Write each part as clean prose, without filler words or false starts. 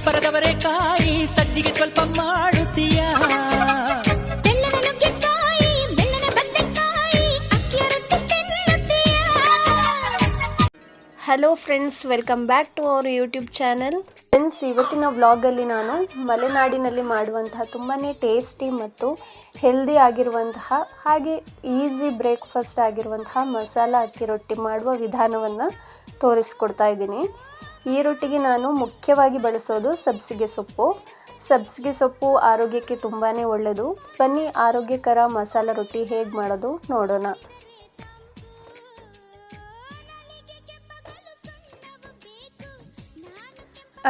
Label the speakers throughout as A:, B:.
A: ಚಪ್ಪರದವರೇ ಕಾಯಿ ಸಜ್ಜಿಗೆ ಸ್ವಲ್ಪ ಮಾಡುತ್ತೀಯಾ?
B: Hello friends, welcome back to our YouTube channel. Friends, ಇವತ್ತಿನ ವ್ಲಾಗಲ್ಲಿ ನಾನು ಮಲೆನಾಡಿನಲ್ಲಿ ಮಾಡುವಂತಹ ತುಂಬಾ ಟೇಸ್ಟಿ ಮತ್ತು ಹೆಲ್ದಿ ಆಗಿರುವಂತಹ ಹಾಗೆ ಈಸಿ ಬ್ರೇಕ್ಫಾಸ್ಟ್ ಆಗಿರುವಂತಹ ಮಸಾಲ ಅಕ್ಕಿ ರೊಟ್ಟಿ ಮಾಡುವ ವಿಧಾನವನ್ನು ತೋರಿಸ್ಕೊಡ್ತಾ ಇದ್ದೀನಿ. ಈ ರೊಟ್ಟಿಗೆ ನಾನು ಮುಖ್ಯವಾಗಿ ಬಳಸೋದು ಸಬ್ಬಸಿಗೆ ಸೊಪ್ಪು. ಸಬ್ಬಸಿಗೆ ಸೊಪ್ಪು ಆರೋಗ್ಯಕ್ಕೆ ತುಂಬಾ ಒಳ್ಳೆಯದು. ಬನ್ನಿ ಆರೋಗ್ಯಕರ ಮಸಾಲ ರೊಟ್ಟಿ ಹೇಗೆ ಮಾಡೋದು ನೋಡೋಣ.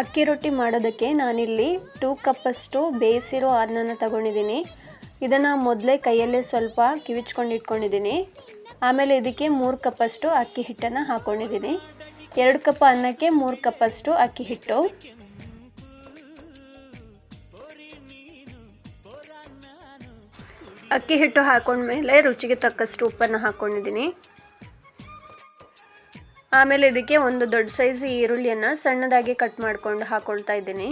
B: ಅಕ್ಕಿ ರೊಟ್ಟಿ ಮಾಡೋದಕ್ಕೆ ನಾನಿಲ್ಲಿ 2 ಕಪ್ಪಷ್ಟು ಬೇಯಿಸಿರೋ ಅನ್ನನ ತಗೊಂಡಿದ್ದೀನಿ. ಇದನ್ನು ಮೊದಲೇ ಕೈಯಲ್ಲೇ ಸ್ವಲ್ಪ ಕಿವಿಚ್ಕೊಂಡು ಇಟ್ಕೊಂಡಿದ್ದೀನಿ. ಆಮೇಲೆ ಇದಕ್ಕೆ 3 ಕಪ್ಪಷ್ಟು ಅಕ್ಕಿ ಹಿಟ್ಟನ್ನು ಹಾಕ್ಕೊಂಡಿದ್ದೀನಿ. 2 ಕಪ್ ಅನ್ನಕ್ಕೆ 3 ಕಪ್ಪಷ್ಟು ಅಕ್ಕಿ ಹಿಟ್ಟು. ಅಕ್ಕಿ ಹಿಟ್ಟು ಹಾಕೊಂಡ್ಮೇಲೆ ರುಚಿಗೆ ತಕ್ಕಷ್ಟು ಉಪ್ಪನ್ನು ಹಾಕ್ಕೊಂಡಿದ್ದೀನಿ. ಆಮೇಲೆ ಇದಕ್ಕೆ ಒಂದು ದೊಡ್ಡ ಸೈಜ್ ಈರುಳ್ಳಿಯನ್ನು ಸಣ್ಣದಾಗಿ ಕಟ್ ಮಾಡ್ಕೊಂಡು ಹಾಕೊಳ್ತಾ ಇದ್ದೀನಿ.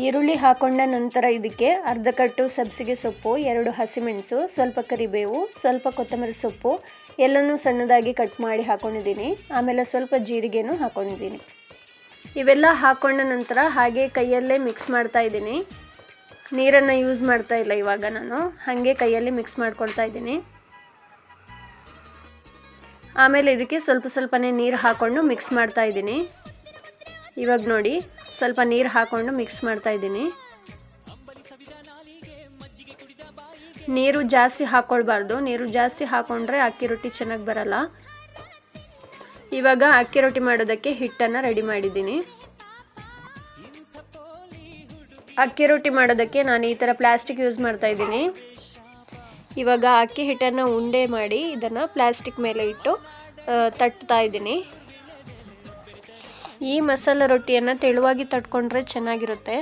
B: ಈರುಳ್ಳಿ ಹಾಕೊಂಡ ನಂತರ ಇದಕ್ಕೆ ಅರ್ಧ ಕಟ್ಟು ಸಬ್ಬಸಿಗೆ ಸೊಪ್ಪು, 2 ಹಸಿಮೆಣಸು, ಸ್ವಲ್ಪ ಕರಿಬೇವು, ಸ್ವಲ್ಪ ಕೊತ್ತಂಬರಿ ಸೊಪ್ಪು ಎಲ್ಲನೂ ಸಣ್ಣದಾಗಿ ಕಟ್ ಮಾಡಿ ಹಾಕೊಂಡಿದ್ದೀನಿ. ಆಮೇಲೆ ಸ್ವಲ್ಪ ಜೀರಿಗೆನೂ ಹಾಕೊಂಡಿದ್ದೀನಿ. ಇವೆಲ್ಲ ಹಾಕೊಂಡ ನಂತರ ಹಾಗೆ ಕೈಯಲ್ಲೇ ಮಿಕ್ಸ್ ಮಾಡ್ತಾ ಇದ್ದೀನಿ. ನೀರನ್ನು ಯೂಸ್ ಮಾಡ್ತಾ ಇಲ್ಲ ಇವಾಗ ನಾನು, ಹಾಗೆ ಕೈಯಲ್ಲಿ ಮಿಕ್ಸ್ ಮಾಡ್ಕೊಳ್ತಾ ಇದ್ದೀನಿ. ಆಮೇಲೆ ಇದಕ್ಕೆ ಸ್ವಲ್ಪನೇ ನೀರು ಹಾಕ್ಕೊಂಡು ಮಿಕ್ಸ್ ಮಾಡ್ತಾ ಇದ್ದೀನಿ. ಇವಾಗ ನೋಡಿ, ಸ್ವಲ್ಪ ನೀರು ಹಾಕ್ಕೊಂಡು ಮಿಕ್ಸ್ ಮಾಡ್ತಾ ಇದ್ದೀನಿ. ನೀರು ಜಾಸ್ತಿ ಹಾಕ್ಕೊಳ್ಬಾರ್ದು. ನೀರು ಜಾಸ್ತಿ ಹಾಕ್ಕೊಂಡ್ರೆ ಅಕ್ಕಿ ರೊಟ್ಟಿ ಚೆನ್ನಾಗಿ ಬರಲ್ಲ. ಇವಾಗ ಅಕ್ಕಿ ರೊಟ್ಟಿ ಮಾಡೋದಕ್ಕೆ ಹಿಟ್ಟನ್ನು ರೆಡಿ ಮಾಡಿದ್ದೀನಿ. ಅಕ್ಕಿ ರೊಟ್ಟಿ ಮಾಡೋದಕ್ಕೆ ನಾನು ಈ ಥರ ಪ್ಲಾಸ್ಟಿಕ್ ಯೂಸ್ ಮಾಡ್ತಾ ಇದ್ದೀನಿ. ಇವಾಗ ಅಕ್ಕಿ ಹಿಟ್ಟನ್ನು ಉಂಡೆ ಮಾಡಿ ಇದನ್ನು ಪ್ಲಾಸ್ಟಿಕ್ ಮೇಲೆ ಇಟ್ಟು ತಟ್ತಾ ಇದ್ದೀನಿ. ಈ ಮಸಾಲ ರೊಟ್ಟಿಯನ್ನು ತೆಳುವಾಗಿ ತಟ್ಕೊಂಡ್ರೆ ಚೆನ್ನಾಗಿರುತ್ತೆ.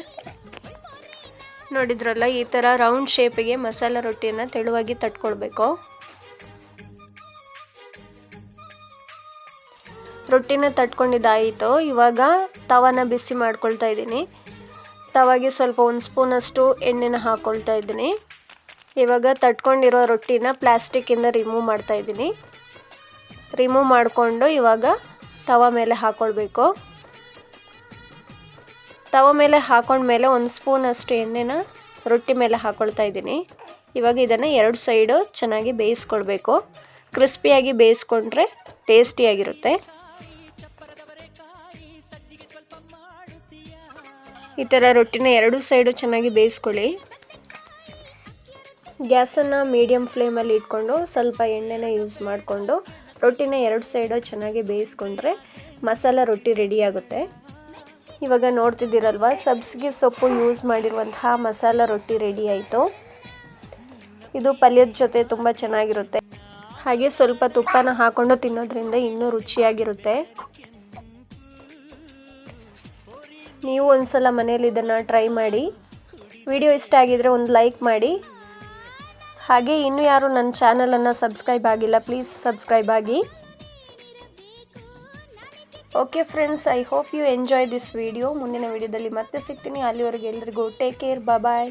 B: ನೋಡಿದ್ರಲ್ಲ, ಈ ಥರ ರೌಂಡ್ ಶೇಪಿಗೆ ಮಸಾಲ ರೊಟ್ಟಿಯನ್ನು ತೆಳುವಾಗಿ ತಟ್ಕೊಳ್ಬೇಕು. ರೊಟ್ಟಿನ ತಟ್ಕೊಂಡಿದ್ದಾಯಿತು. ಇವಾಗ ತವಾನ ಬಿಸಿ ಮಾಡ್ಕೊಳ್ತಾ ಇದ್ದೀನಿ. ತವಾಗೆ ಸ್ವಲ್ಪ 1 ಸ್ಪೂನಷ್ಟು ಎಣ್ಣೆನ ಹಾಕ್ಕೊಳ್ತಾ ಇದ್ದೀನಿ. ಇವಾಗ ತಟ್ಕೊಂಡಿರೋ ರೊಟ್ಟಿನ ಪ್ಲಾಸ್ಟಿಕ್ಕಿಂದ ರಿಮೂವ್ ಮಾಡ್ತಾ ಇದ್ದೀನಿ. ರಿಮೂವ್ ಮಾಡಿಕೊಂಡು ಇವಾಗ ತವ ಮೇಲೆ ಹಾಕ್ಕೊಳ್ಬೇಕು. ತವ ಮೇಲೆ ಹಾಕೊಂಡ್ಮೇಲೆ 1 ಸ್ಪೂನಷ್ಟು ಎಣ್ಣೆನ ರೊಟ್ಟಿ ಮೇಲೆ ಹಾಕ್ಕೊಳ್ತಾ ಇದ್ದೀನಿ. ಇವಾಗ ಇದನ್ನು 2 ಸೈಡು ಚೆನ್ನಾಗಿ ಬೇಯಿಸ್ಕೊಳ್ಬೇಕು. ಕ್ರಿಸ್ಪಿಯಾಗಿ ಬೇಯಿಸ್ಕೊಂಡ್ರೆ ಟೇಸ್ಟಿಯಾಗಿರುತ್ತೆ. ಈ ಥರ ರೊಟ್ಟಿನ 2 ಸೈಡು ಚೆನ್ನಾಗಿ ಬೇಯಿಸ್ಕೊಳ್ಳಿ. ಗ್ಯಾಸನ್ನು ಮೀಡಿಯಮ್ ಫ್ಲೇಮಲ್ಲಿ ಇಟ್ಕೊಂಡು ಸ್ವಲ್ಪ ಎಣ್ಣೆನ ಯೂಸ್ ಮಾಡಿಕೊಂಡು ರೊಟ್ಟಿನ 2 ಸೈಡು ಚೆನ್ನಾಗಿ ಬೇಯಿಸ್ಕೊಂಡ್ರೆ ಮಸಾಲ ರೊಟ್ಟಿ ರೆಡಿಯಾಗುತ್ತೆ. ಇವಾಗ ನೋಡ್ತಿದ್ದೀರಲ್ವ, ಸಬ್ಬಸಿಗೆ ಸೊಪ್ಪು ಯೂಸ್ ಮಾಡಿರುವಂತಹ ಮಸಾಲ ರೊಟ್ಟಿ ರೆಡಿ ಆಯಿತು. ಇದು ಪಲ್ಯದ ಜೊತೆ ತುಂಬ ಚೆನ್ನಾಗಿರುತ್ತೆ. ಹಾಗೆ ಸ್ವಲ್ಪ ತುಪ್ಪನ ಹಾಕ್ಕೊಂಡು ತಿನ್ನೋದ್ರಿಂದ ಇನ್ನೂ ರುಚಿಯಾಗಿರುತ್ತೆ. ನೀವು ಒಂದ್ಸಲ ಮನೇಲಿ ಇದನ್ನು ಟ್ರೈ ಮಾಡಿ. ವಿಡಿಯೋ ಇಷ್ಟ ಆಗಿದರೆ ಒಂದು ಲೈಕ್ ಮಾಡಿ. ಹಾಗೆ ಇನ್ನೂ ಯಾರು ನನ್ನ ಚಾನಲನ್ನು ಸಬ್ಸ್ಕ್ರೈಬ್ ಆಗಿಲ್ಲ, ಪ್ಲೀಸ್ ಸಬ್ಸ್ಕ್ರೈಬ್ ಆಗಿ. Okay friends, I hope you enjoy this video. ಮುಂದಿನ ವಿಡಿಯೋದಲ್ಲಿ ಮತ್ತೆ ಸಿಗ್ತೀನಿ. ಅಲ್ಲಿವರೆಗೆ ಎಲ್ರಿಗೂ ಟೇಕ್ ಕೇರ್, ಬಾಯ್.